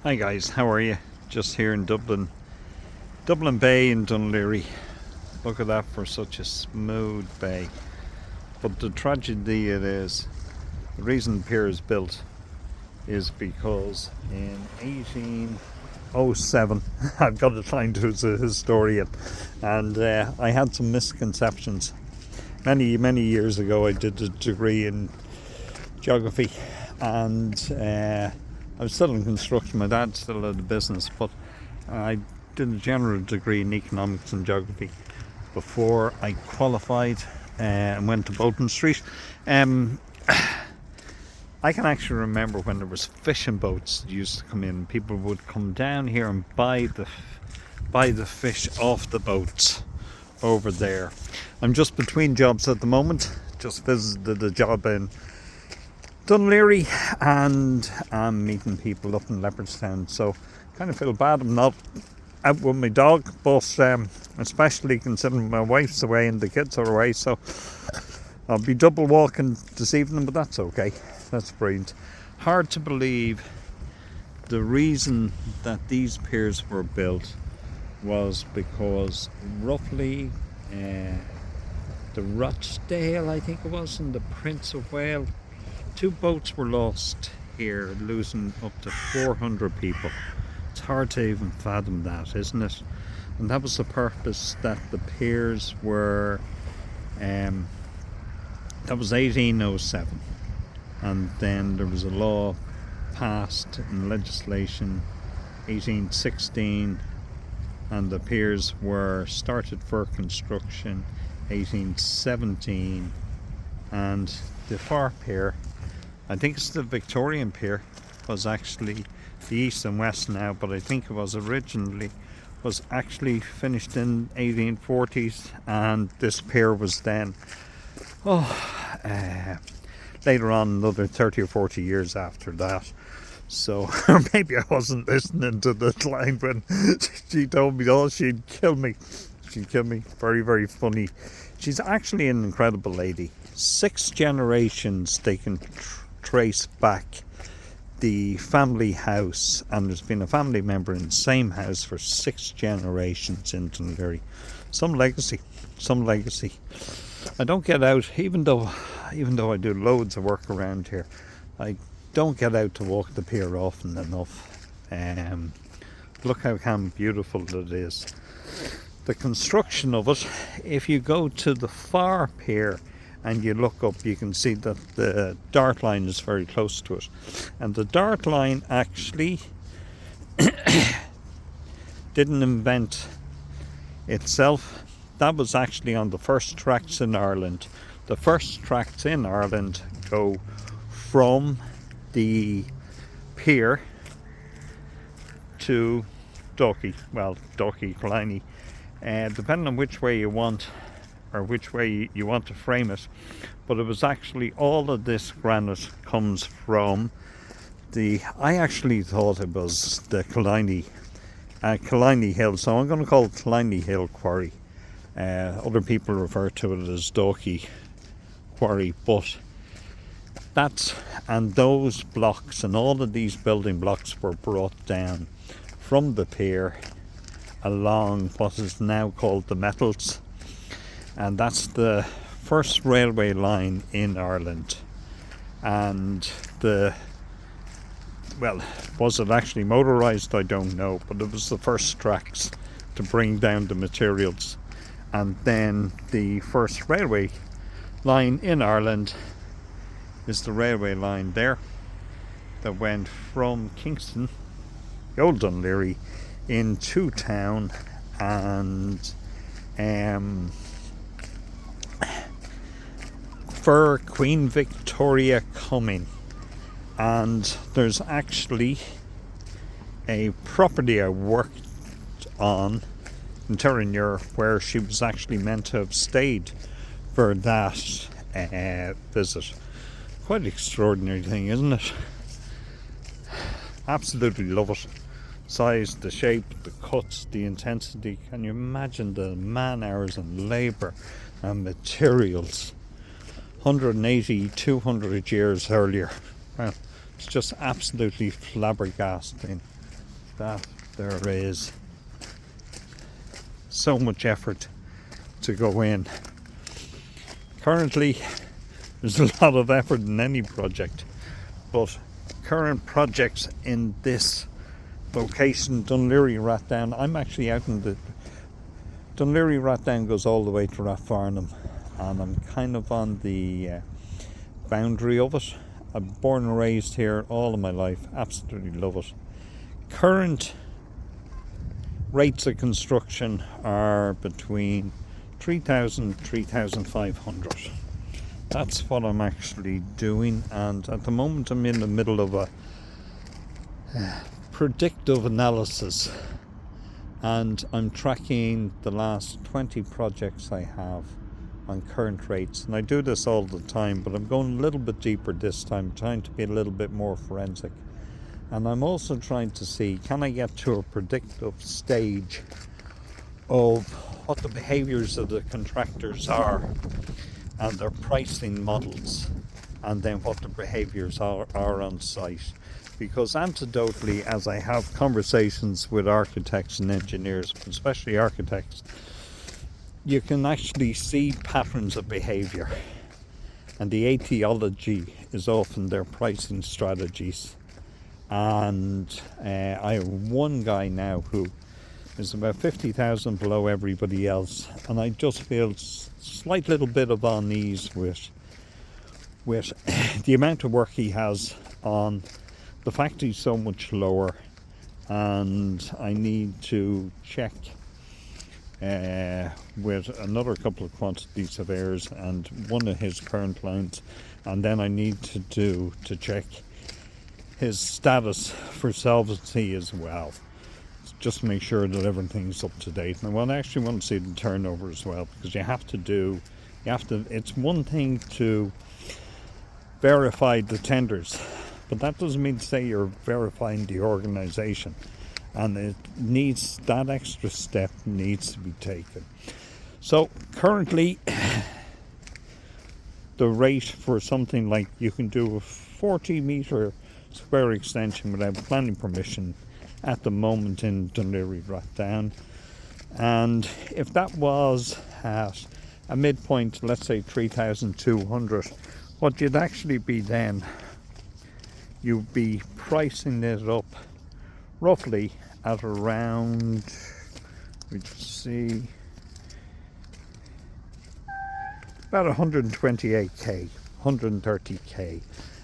Hi guys, how are you? Just here in Dublin Bay in Dún Laoghaire. Look at that for such a smooth bay. But the tragedy it is, the reason the pier is built is because in 1807, I've got to find who's a historian, and I had some misconceptions. Many years ago I did a degree in geography, and I was still in construction. My dad's still in the business, but I did a general degree in economics and geography before I qualified and went to Bolton Street. I can actually remember when there was fishing boats that used to come in. People would come down here and buy the fish off the boats over there. I'm just between jobs at the moment. Just visited a job in Dún Laoghaire and I'm meeting people up in Leopardstown, so kind of feel bad I'm not out with my dog, but especially considering my wife's away and the kids are away, so I'll be double walking this evening, but that's okay. That's brilliant. Hard to believe the reason that these piers were built was because roughly the Rochdale, I think it was, and the Prince of Wales, 2 boats were lost here, losing up to 400 people. It's hard to even fathom that, isn't it? And that was the purpose that the piers were, that was 1807. And then there was a law passed in legislation 1816, and the piers were started for construction 1817, and the far pier, I think it's the Victorian pier, was actually the east and west now, but I think it was actually finished in 1840s, and this pier was then later on another 30 or 40 years after that. So maybe I wasn't listening to the line when she told me, oh, she'd kill me. Very funny. She's actually an incredible lady. 6 generations they can trace back the family house, and there's been a family member in the same house for 6 generations in Dún Laoghaire. Some legacy. I don't get out, even though I do loads of work around here, I don't get out to walk the pier often enough. Look how beautiful it is. The construction of it, if you go to the far pier and you look up, you can see that the dart line is very close to it, and the dart line actually didn't invent itself. That was actually on the first tracks in Ireland. The first tracks in Ireland go from the pier to Dalkey, Killiney, depending on which way you want, or which way you want to frame it. But it was actually, all of this granite comes from I actually thought it was the Killiney Hill, so I'm going to call it Killiney Hill Quarry. Other people refer to it as Dalkey Quarry, but those blocks and all of these building blocks were brought down from the pier along what is now called the Metals, and that's the first railway line in Ireland. And was it actually motorised? I don't know, but it was the first tracks to bring down the materials. And then the first railway line in Ireland is the railway line there that went from Kingston, the old Dún Laoghaire, into town, and for Queen Victoria coming. And there's actually a property I worked on in Turringer where she was actually meant to have stayed for that visit. Quite an extraordinary thing, isn't it? Absolutely love it. Size, the shape, the cuts, the intensity. Can you imagine the man hours and labour and materials 180, 200 years earlier? Well, it's just absolutely flabbergasting. that there is so much effort to go in. Currently, there's a lot of effort in any project, but current projects in this location, Dún Laoghaire-Rathdown, I'm actually out in the Dún Laoghaire-Rathdown goes all the way to Rathfarnham, and I'm kind of on the boundary of it. I'm born and raised here all of my life, absolutely love it. Current rates of construction are between 3,000 3,500. That's what I'm actually doing, and at the moment I'm in the middle of a predictive analysis, and I'm tracking the last 20 projects I have on current rates. And I do this all the time, but I'm going a little bit deeper this time, trying to be a little bit more forensic. And I'm also trying to see, can I get to a predictive stage of what the behaviours of the contractors are and their pricing models, and then what the behaviours are on site. Because anecdotally, as I have conversations with architects and engineers, especially architects, you can actually see patterns of behaviour, and the etiology is often their pricing strategies. And I have one guy now who is about 50,000 below everybody else, and I just feel slight little bit of unease with the amount of work he has on. The factory's so much lower, and I need to check with another couple of quantity surveyors and one of his current clients, and then I need to check his status for solvency as well, just to make sure that everything's up to date. And I actually want to see the turnover as well, because it's one thing to verify the tenders, but that doesn't mean to say you're verifying the organisation, and that extra step needs to be taken. So currently the rate for something like, you can do a 40 metre square extension without planning permission at the moment in Dún Laoghaire-Rathdown, and if that was at a midpoint, let's say 3,200, what you'd actually be then, you'd be pricing it up roughly at around, we just see, about 128k, 130k,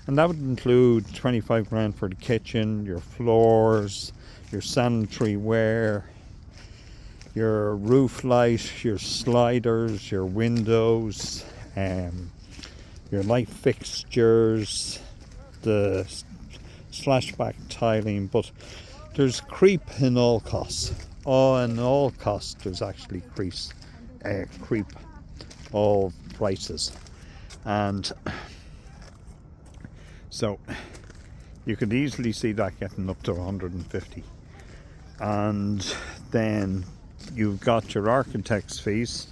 and that would include 25 grand for the kitchen, your floors, your sanitary ware, your roof light, your sliders, your windows, your light fixtures, the splashback tiling. But there's creep in all costs. In all costs there's actually creep of prices, and so you could easily see that getting up to 150. And then you've got your architect's fees,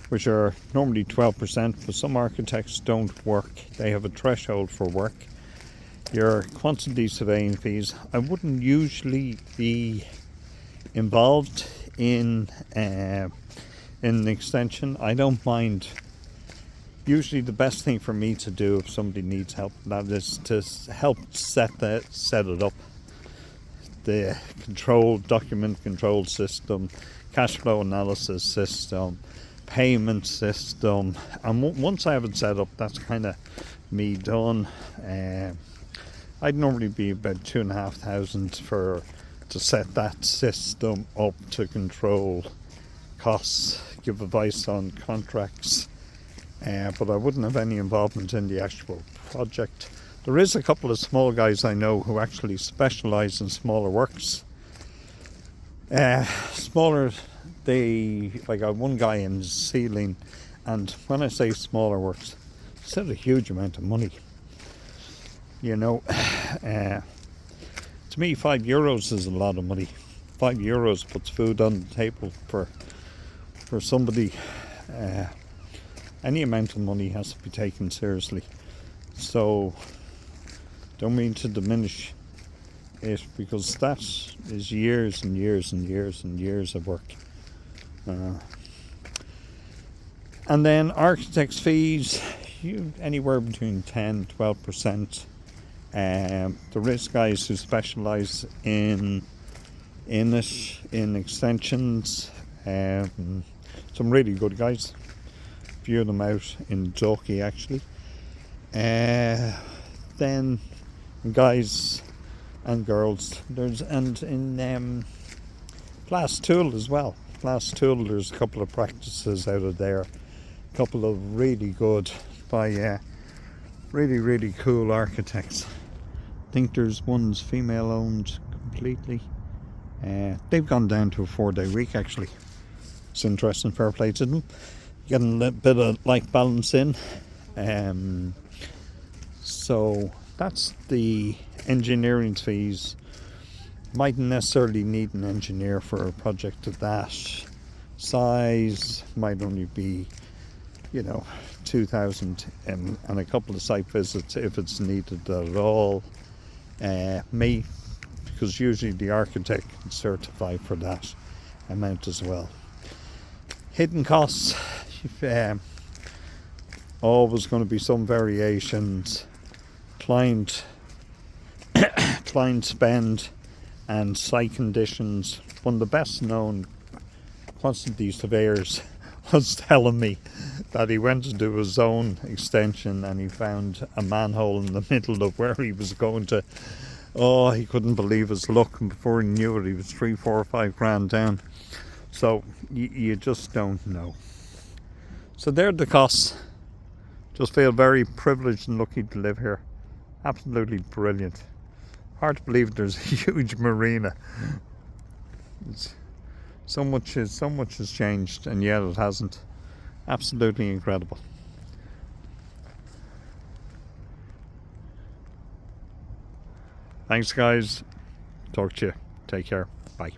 which are normally 12%, but some architects don't work. They have a threshold for work. Your quantity surveying fees. I wouldn't usually be involved in an extension. I don't mind. Usually the best thing for me to do if somebody needs help, that is to help set it up. The document control system, cash flow analysis system, payment system, and once I have it set up, that's kind of me done. I'd normally be about 2,500 to set that system up, to control costs, give advice on contracts, but I wouldn't have any involvement in the actual project. There is a couple of small guys I know who actually specialise in smaller works. Smaller, like I have one guy in ceiling, and when I say smaller works, it's not a huge amount of money. You know, to me, €5 is a lot of money. €5 puts food on the table for somebody. Any amount of money has to be taken seriously. So, don't mean to diminish it, because that is years and years and years and years of work. And then architects' fees, anywhere between 10-12%. There is guys who specialise in extensions. Some really good guys. A few of them out in Dalkey actually. Then guys and girls. And in Glass-Tool as well. Glass-Tool, there's a couple of practices out of there. A couple of really good by really, really cool architects. I think there's one's female owned completely. They've gone down to a 4-day week actually. It's interesting, fair play to them. Getting a little bit of life balance in. So that's the engineering fees. Mightn't necessarily need an engineer for a project of that size. Might only be, 2,000 and a couple of site visits if it's needed at all. Because usually the architect can certify for that amount as well. Hidden costs, always going to be some variations. Client spend and site conditions. One of the best known quantity surveyors was telling me that he went to do his own extension and he found a manhole in the middle of where he was going to. Oh, he couldn't believe his luck, and before he knew it, he was 3, 4 or 5 grand down. So you just don't know. So there are the costs. Just feel very privileged and lucky to live here. Absolutely brilliant. Hard to believe there's a huge marina. So much has changed, and yet it hasn't. Absolutely incredible. Thanks guys. Talk to you. Take care. Bye.